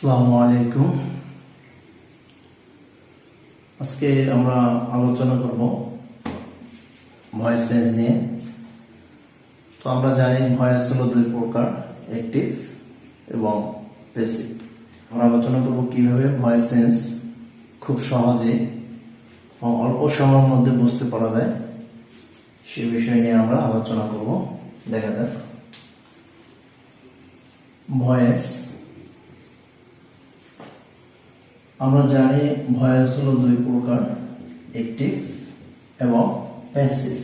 আসসালামু আলাইকুম। আজকে আমরা আলোচনা করব ভয়েস চেঞ্জ নিয়ে। তো আমরা জানি ভয়েস হলো দুই প্রকার, অ্যাক্টিভ এবং প্যাসিভ। আমরা আলোচনা করব কিভাবে ভয়েস চেঞ্জ খুব সহজে এবং অল্প সময়ের মধ্যে বুঝতে পারা যায়, সে বিষয় নিয়ে আমরা আলোচনা করব। দেখা যাক। ভয়েস, আমরা জানি ভয়েস হলো দুই প্রকার, অ্যাক্টিভ এবং প্যাসিভ।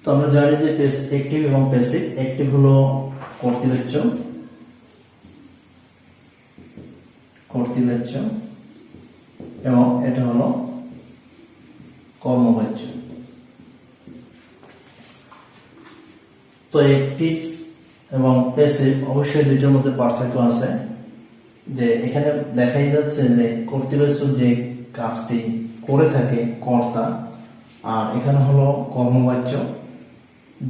তো আমরা জানি যে অ্যাক্টিভ এবং প্যাসিভ। অ্যাক্টিভ হলো কর্তৃবাচ্য, এবং এটা হলো কর্মবাচ্য। তো অ্যাক্টিভ এবং প্যাসিভ অবশ্যই দুইটার মধ্যে পার্থক্য আছে। যে এখানে দেখাই যাচ্ছে যে কর্তৃবাচ্য যে কাজটি করে থাকে কর্তা, আর এখানে হলো কর্মবাচ্য,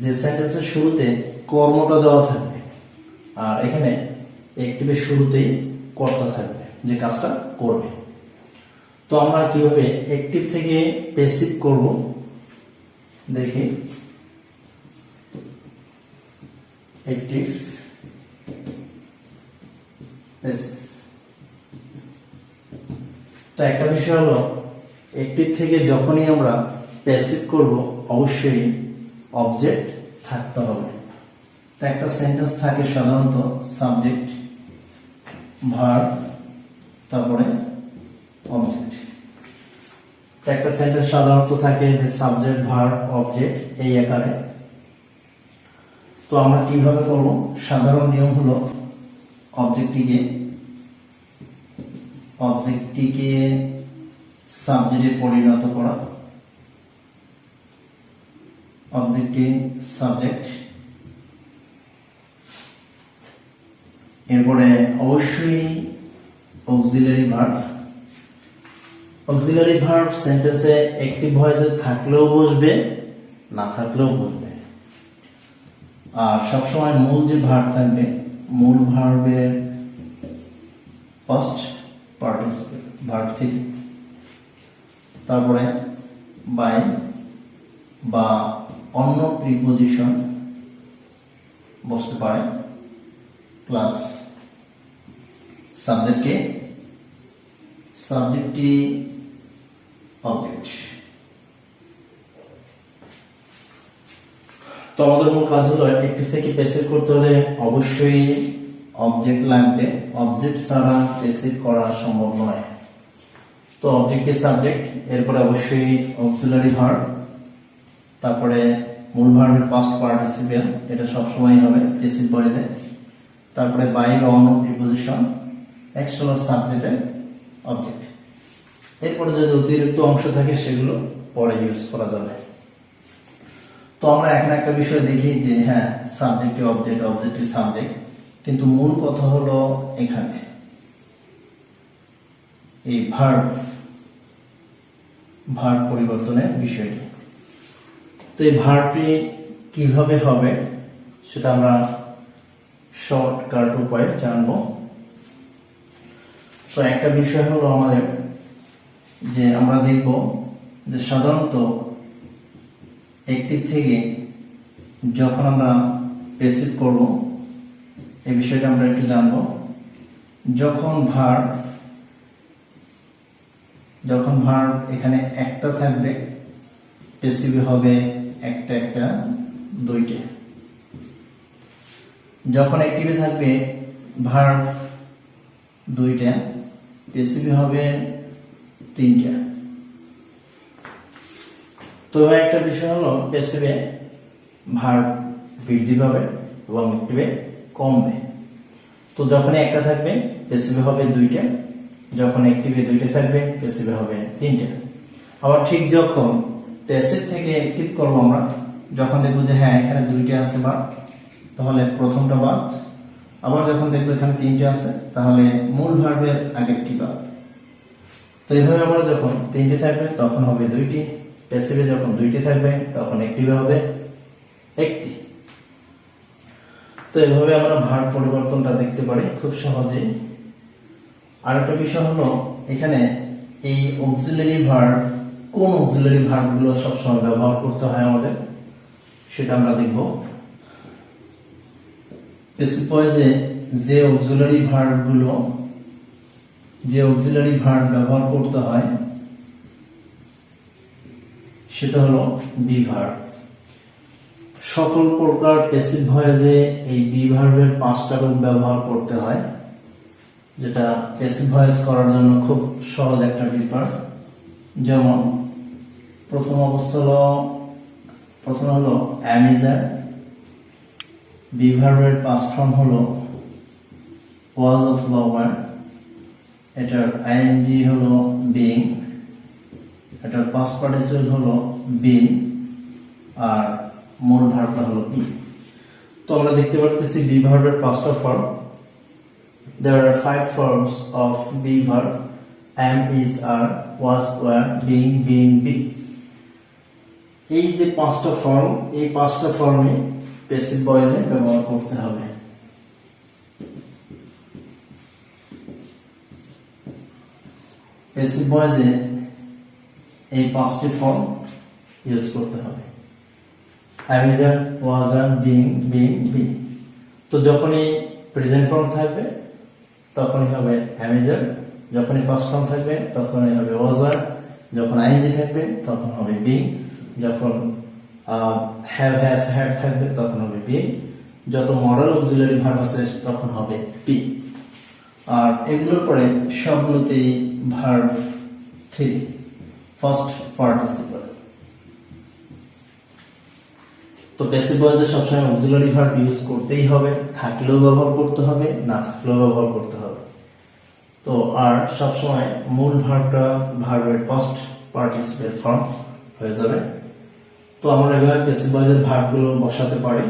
যে সেন্টেন্সের শুরুতে কর্মটা দেওয়া থাকবে, আর এখানে অ্যাক্টিভের শুরুতেই কর্তা থাকবে যে কাজটা করবে। তো আমরা কিভাবে অ্যাক্টিভ থেকে প্যাসিভ করব দেখি। Active, passive. তো একটা বিষয় হলো অ্যাক্টিভ থেকে যখনই আমরা প্যাসিভ করব অবশ্যই অবজেক্ট থাকতে হবে। তো একটা সেন্টেন্স থাকে সাধারণত সাবজেক্ট, ভার্ব, তারপরে অবজেক্ট। একটা সেন্টেন্স সাধারণত থাকে যে সাবজেক্ট, ভার্ব, অবজেক্ট এই আকারে। তো আমরা কিভাবে করব? সাধারণ নিয়ম হলো অবজেক্টটিকে সাবজেক্টে পরিণত করা। অবজেক্টটি সাবজেক্ট, এরপরে অবশ্যই অক্সিলারি ভার্ব। অক্সিলারি ভার্ব সেন্টেন্সে অ্যাক্টিভ ভয়েসে থাকলেও বসবে, না থাকলেও বসবে। আর সবসময় মূল যে ভার্ব থাকবে, মূল ভার্বের ফার্স্ট পার্টিসিপেল ভার্ব থেকে, তারপরে বাই বা অন্য প্রিপোজিশন বসতে পারে, প্লাস সাবজেক্টটি অবজেক্ট। তো আমাদের মূল কাজ হলো অ্যাক্টিভ থেকে প্যাসিভ করতে হলে অবশ্যই অবজেক্ট লাগবে। অবজেক্ট ছাড়া প্যাসিভ করা সম্ভব নয়। তো অবজেক্টকে সাবজেক্ট, এরপরে অবশ্যই অক্সিলারি ভার্ব, তারপরে মূল ভার্বের পাস্ট পার্টিসিপেল, এটা সবসময় হবে প্যাসিভ বডিতে, তারপরে বাই বা অন্য প্রিপোজিশন, এক্সটার্নাল সাবজেক্টে অবজেক্ট। এরপরে যদি অতিরিক্ত অংশ থাকে সেগুলো পরে ইউজ করা যাবে। তো আমরা এখন একটা বিষয় দেখি যে হ্যাঁ, সাবজেক্টে অবজেক্ট, অবজেক্টে সাবজেক্ট, কিন্তু মূল কথা হলো এখানে এই ভার্ব পরিবর্তনের বিষয়টি। তো এই ভার্বটি কিভাবে হবে সেটা আমরা শর্টকাট উপায়ে জানবো। তো একটা বিষয় হলো আমাদের যে আমরা দেখব যে সাধারণত অ্যাক্টিভ থেকে যখন আমরা প্যাসিভ করব এই বিষয়টা আমরা একটু জানবো। যখন ভার্ব এখানে একটা থাকবে, প্যাসিভ হবে একটা দুইটা। যখন অ্যাক্টিভে থাকবে ভার্ব দুইটা, প্যাসিভ হবে তিনটা। তো একটা বিষয় হলো প্যাসিভে ভার্ব বৃদ্ধি পাবে এবং অ্যাক্টিভে কমবে। তো যখন একটা থাকবে প্যাসিভে হবে দুইটা, যখন অ্যাক্টিভে দুইটা থাকবে প্যাসিভে হবে তিনটা। আবার ঠিক যখন প্যাসিভ থেকে অ্যাক্টিভ করবো আমরা, যখন দেখবো যে হ্যাঁ এখানে দুইটা আছে বাদ, তাহলে প্রথমটা বাদ। আবার যখন দেখবো এখানে তিনটা আছে, তাহলে মূল ভার্বের আগেরটি বাদ। তো এইভাবে আমরা যখন তিনটে থাকবে তখন হবে দুইটি, প্যাসিভে যখন দুইটি থাকবে তখন অ্যাক্টিভে হবে একটি। তো এভাবে আমরা ভার্ব পরিবর্তনটা দেখতে পারি খুব সহজেই। আরেকটা বিষয় হলো এখানে এই অক্সিলারি ভার্ব, কোন অক্সিলারি ভার্বগুলো সবসময় ব্যবহার করতে হয় আমাদের সেটা আমরা দেখব। প্যাসিভ ভয়েসে যে অক্সিলারি ভার্ব ব্যবহার করতে হয় সেটা হলো বি ভার্ব। সকল প্রকার প্যাসিভ ভয়েসে এই বি ভার্বের 5টা রূপ ব্যবহার করতে হয়, যেটা প্যাসিভ ভয়েস করার জন্য খুব সহজ একটা পেপার। যেমন প্রথম হলো অ্যামিজার, বি ভার্বের পাস্ট ফর্ম হলো ওয়াজ অথবা ওয়ার, এটার আইএনজি হলো বিং, এটার পাস্ট পার্টিসিপল হলো বিন, আর মূল ভার্বটা হলো বি। তো আমরা দেখতে পারতেছি বি ভার্বের 5টা form. There are 5 forms of be verb: am, is, are, was, were, being, be। এই যে 5টা ফর্ম, এই 5টা ফর্মে প্যাসিভ ভয়েসে ব্যবহার করতে হবে। প্যাসিভ ভয়েসে এই 5টি ফর্ম ইউজ করতে হবে: am, is, are, was, are, being, be। তো যখনই প্রেজেন্ট ফর্ম থাকবে তখনই হবে am, is, are, যখনই পাস্ট ফর্ম থাকবে তখনই হবে was, were, যখন আইএনজি থাকবে তখন হবে being, যখন have, has, had থাকবে তখন হবে being, যত মডাল অক্সিলারি ভার্ব আছে তখন হবে be। আর এগুলোর পরে সবগুলোতেই ভার্ব 3 ফার্স্ট পার্টিসিপল। তো প্যাসিভ ভয়েসে সবসময় অক্সিলারি ভার্ব ইউজ করতেই হবে, থাকলেও ব্যবহার করতে হবে, না থাকলেও ব্যবহার করতে হবে। তো আর সবসময় মূল ভার্বটা ভার্বের ফার্স্ট পার্টিসিপল ফর্ম হয়ে যাবে। তো আমরা এভাবে প্যাসিভ ভয়েসের ভার্বগুলো বসাতে পারি: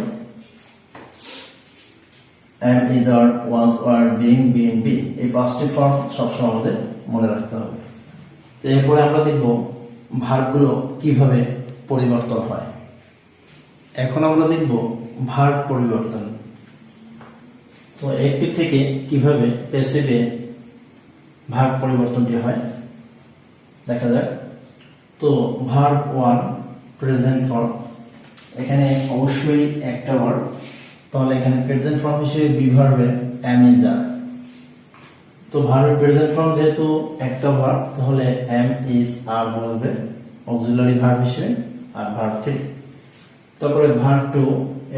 am, is, are, was, were, being, be। এই 5টি ফর্ম সবসময় আমাদের মনে রাখতে হবে। তো এরপরে আমরা দেখব ভার্বগুলো কিভাবে পরিবর্তন হয়। এখন আমরা দেখব ভার্ব পরিবর্তন। তো অ্যাক্টিভ থেকে কিভাবে প্যাসিভে ভার্ব পরিবর্তনটি হয় দেখা যাক। তো ভার্ব 1 প্রেজেন্ট ফর্ম, এখানে অবশ্যই একটা ভার্ব, তাহলে এখানে প্রেজেন্ট ফর্ম হিসেবে বি ভার্বের am, is, are। তো ভার্বের প্রেজেন্ট ফর্ম যেহেতু একটা ভার্ব, তাহলে am, is, are বলবে অক্সিলারি ভার্ব হিসেবে, আর ভার্ব 3। তারপরে ভার্ব 2,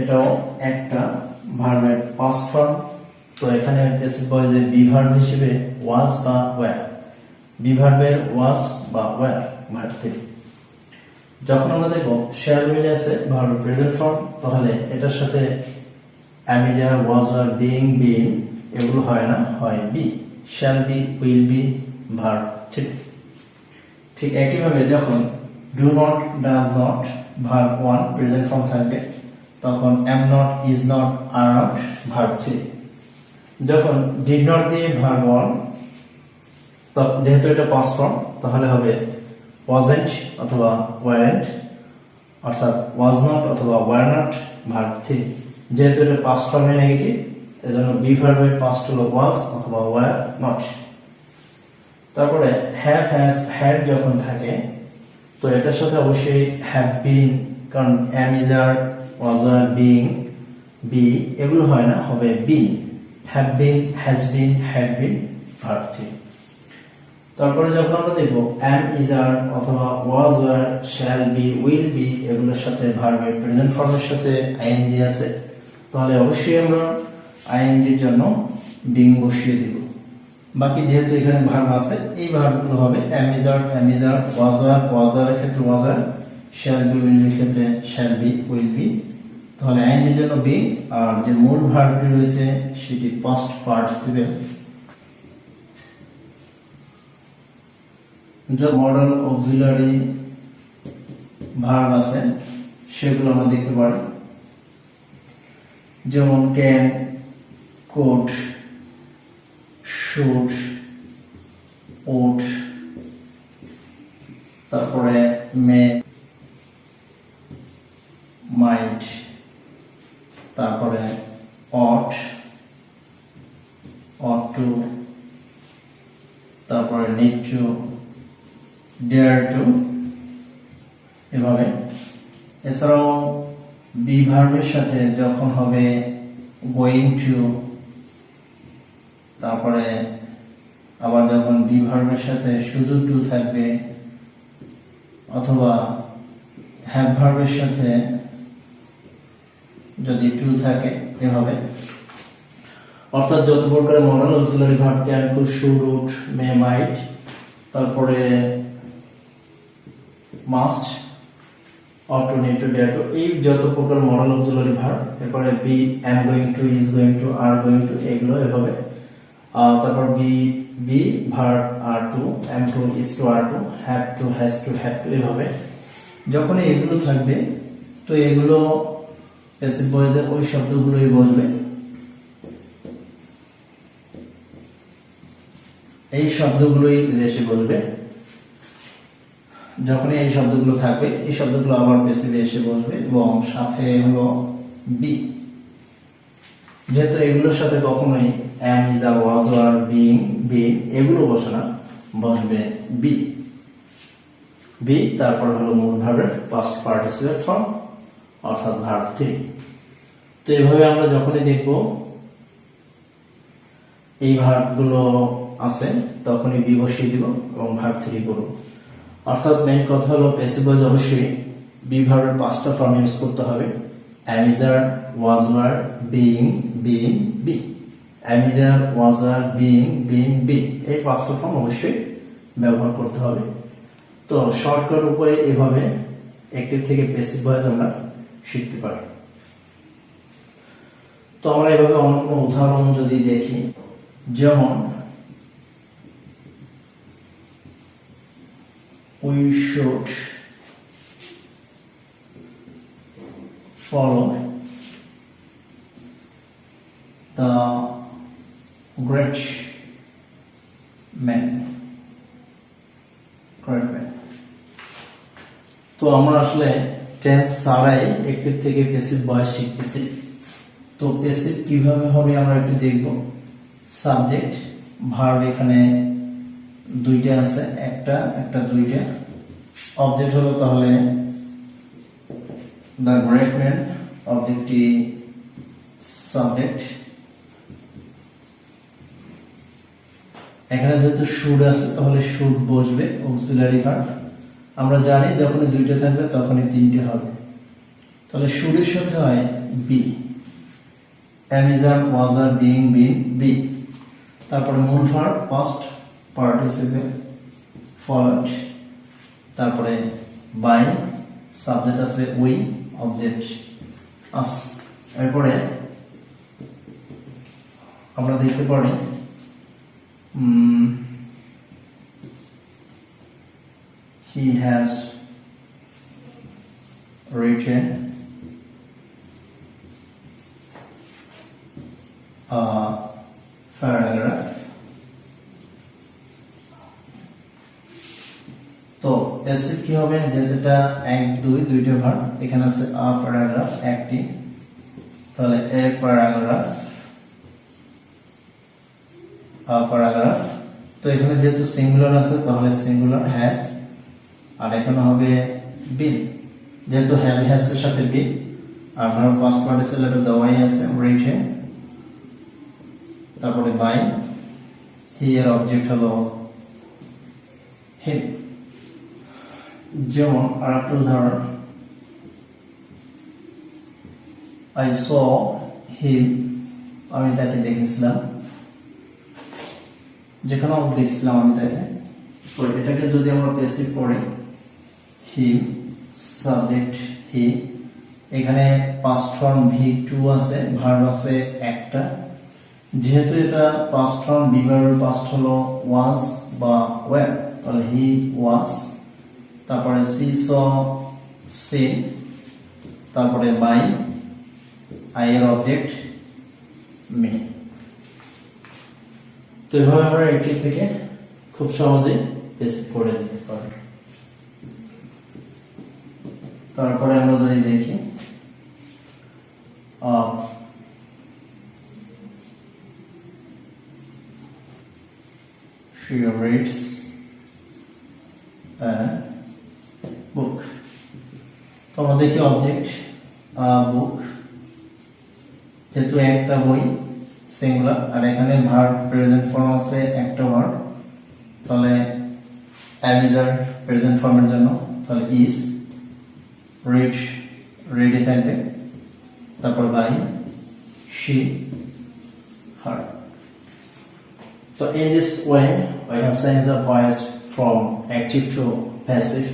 এটাও একটা ভার্বের পাস্ট ফর্ম। তো এখানে প্যাসিভ ভয়েসে বি ভার্ব হিসেবে was বা were, বি ভার্বের was বা were, ভার্ব 3। যখন আমরা দেখব shall will আছে ভার্বের প্রেজেন্ট ফর্ম, তাহলে এটার সাথে am, is, are, was, were, being, been এগুলো হয় না, হয় be, shall be, will be, verb 3। ঠিক একইভাবে যখন do not, does not verb 1 present form থাকবে, তখন am not, is not, are not, verb 3। যখন did not দিয়ে ভার্ব 1, তো যেহেতু এটা পাস্ট ফর্ম, তাহলে হবে wasn't অথবা weren't, অর্থাৎ was not অথবা were not, ভার্ব 3। যেহেতু এটা পাস্ট ফর্মে নেগেটিভ, এজন্য বি ভার্বের পাস্ট হলো was অথবা were not। তারপরে have, has, had যখন থাকে, তো এটার সাথে অবশ্যই have been, কারণ am, is, are, was, were, being, be এগুলো হয় না, হবে been, have been, has been, had been, verb 3। তারপরে যখন আমরা দেখব am, is, are অথবা was, were, shall be, will be এগুলোর সাথে ভার্বের প্রেজেন্ট ফর্মের সাথে আইএনজি আছে, তাহলে অবশ্যই আমরা আইএনজির জন্য being বসিয়ে দিব। বাকি যেহেতু এখানে ভার্ব আছে, এই ভার্বগুলো হবে am, is, are, was, were, এর ক্ষেত্রে was, were, shall be, will be এর ক্ষেত্রে shall be, will be। তাহলে আইএনজির জন্য being, আর যে মূল ভার্বটি রয়েছে সেটি পাস্ট পার্টিসিপল। যে মডাল অক্সিলারি ভার্ব আছে সেগুলো আমরা দেখতে পারি, যেমন can, could, should, ought, তারপরে may, might, তারপরে টু এভাবে। এছাড়াও বি ভার্বের সাথে যখন হবে গোয়িং টু, তারপরে আবার যখন বি ভার্বের সাথে শুধু টু থাকবে, অথবা হ্যাভ ভার্বের সাথে যদি টু থাকে এভাবে। অর্থাৎ যত প্রকারের modal auxiliary verb can, could, should, would, may, might, তারপরে must, ought to, need to, dare to, এই যত প্রকার মডাল অক্সিলারি ভার্ব, এরপরে be, am going to, is going to, are going to, এগুলো এভাবে। তারপর বি ভার্ব আর to, am to, is to, are to, have to, has to, had to, এভাবে। যখন এগুলো থাকবে তো এগুলো প্যাসিভ ভয়েসের ওই শব্দগুলোই বসবে, এই শব্দগুলোই এসে বসবে। যখন এই শব্দগুলো থাকবে এই শব্দগুলো আবার প্যাসিভে এসে বসবে, এবং সাথে হলো বি। যেহেতু এগুলোর সাথে কখনোই am, is, are, was, were, being, been এগুলো বসে না, বসবে বি। বি তারপর হলো মূল ভার্বের পাস্ট পার্টিসিপেট ফর্ম, অর্থাৎ ভার্ব 3। তো এইভাবে আমরা যখনই দেখব এই ভার্বগুলো আছে তখনই বি বসিয়ে দিব এবং ভার্ব 3 করব। অর্থাৎ মেইন কথা হলো প্যাসিভ ভয়েস অবশ্যই বি ভার্বের পাঁচটা ফর্ম ইউজ করতে হবে। am, is, are, was, were, being, been, be। am, is, are, was, were, being, been, be এই পাঁচটা ফর্ম অবশ্যই ব্যবহার করতে হবে। তো শর্টকাট উপায়ে এভাবে অ্যাক্টিভ থেকে প্যাসিভ ভয়েস আমরা শিখতে পারি। তো আমরা এভাবে অন্য কোনো উদাহরণ যদি দেখি, যেমন we should follow the great man। তো আমরা আসলে টেন্স ছাড়াই অ্যাক্টিভ থেকে প্যাসিভ ভয়েস শিখতেছি। তো প্যাসিভ কিভাবে হবে আমরা একটু দেখব। সাবজেক্ট ভার্ব এখানে দুইটা আছে, একটা দুইটা। অবজেক্ট হলো তাহলে দ্য গ্রেট ম্যান, অবজেক্টটি সাবজেক্ট। এখানে যেহেতু শুড আছে তাহলে শুড বসবে অক্সিলারি ভার্ব। আমরা জানি যখনই দুইটা থাকবে তখনই তিনটে হবে, তাহলে শুডের সাথে হয় B, am, is, are, was, are, being, been, be। তারপরে মূল ভার্ব পাস্ট পার্টিসিপেল ফলোড, তারপরে বাই, সাবজেক্ট আছে উই, অবজেক্ট আস। এরপরে আমরা দেখতে পারি he has written a paragraph। তো প্যাসিভ কি হবে, যেটা 1 2 দুইটা ভার্ব, এখানে আছে আ প্যারাগ্রাফ একটি, তাহলে এ প্যারাগ্রাফ, আ প্যারাগ্রাফ। তো এখানে যেহেতু সিঙ্গুলার আছে তাহলে সিঙ্গুলার হ্যাজ, আর এখানে হবে বিন, যেহেতু হ্যাভ হ্যাজ এর সাথে বিন, আর ভার্ব পাস্ট পার্টিসিপেল দেওয়াই আছে রিটেন, তারপরে বাই, হি এর অবজেক্ট হলো হিম। যেমন আরেকটা উদাহরণ, I saw him, আমি তাকে দেখেছিলাম, যেখানে দেখছিলাম আমি তাকে। তো এটাকে যদি আমরা প্যাসিভ পড়ি, হিম সাবজেক্ট হি, এখানে পাস্ট ফর্ম V2 আছে, ভার্ব আছে একটা। যেহেতু এটা পাস্ট ফর্ম, বি ভার্বের পাস্ট হলো ওয়াজ বা ওয়্যার, তাহলে হি ওয়াজ। তারপরে সি স সিন, তারপরে বাই, আই এর অবজেক্ট মি। তো এভাবে আমরা এটি থেকে খুব সহজে প্যাসিভ করে দিতে পারি। তারপরে আমরা যদি দেখি she reads a আমাদের কি অবজেক্ট বুক, যেহেতু একটা বই সিঙ্গুলার আর এখানে ভার্ব প্রেজেন্ট ফর্ম আছে একটা ভার্ব, তাহলে অ্যাভিজার প্রেজেন্ট ফর্মের জন্য তাহলে ইজ, রিড রেডি থাকবে, তারপর by, she, her. So in this way, we have changed the voice from active to passive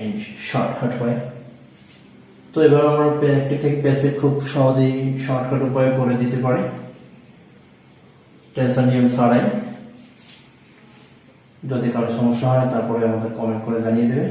in shortcut way. তো এবার আমরা অ্যাক্টিভ থেকে প্যাসিভ খুব সহজেই শর্টকাট উপায়ে করে দিতে পারি, টেনশন নিয়ম ছাড়াই। যদি কারো সমস্যা হয় তারপরে আমাদের কমেন্ট করে জানিয়ে দেবে।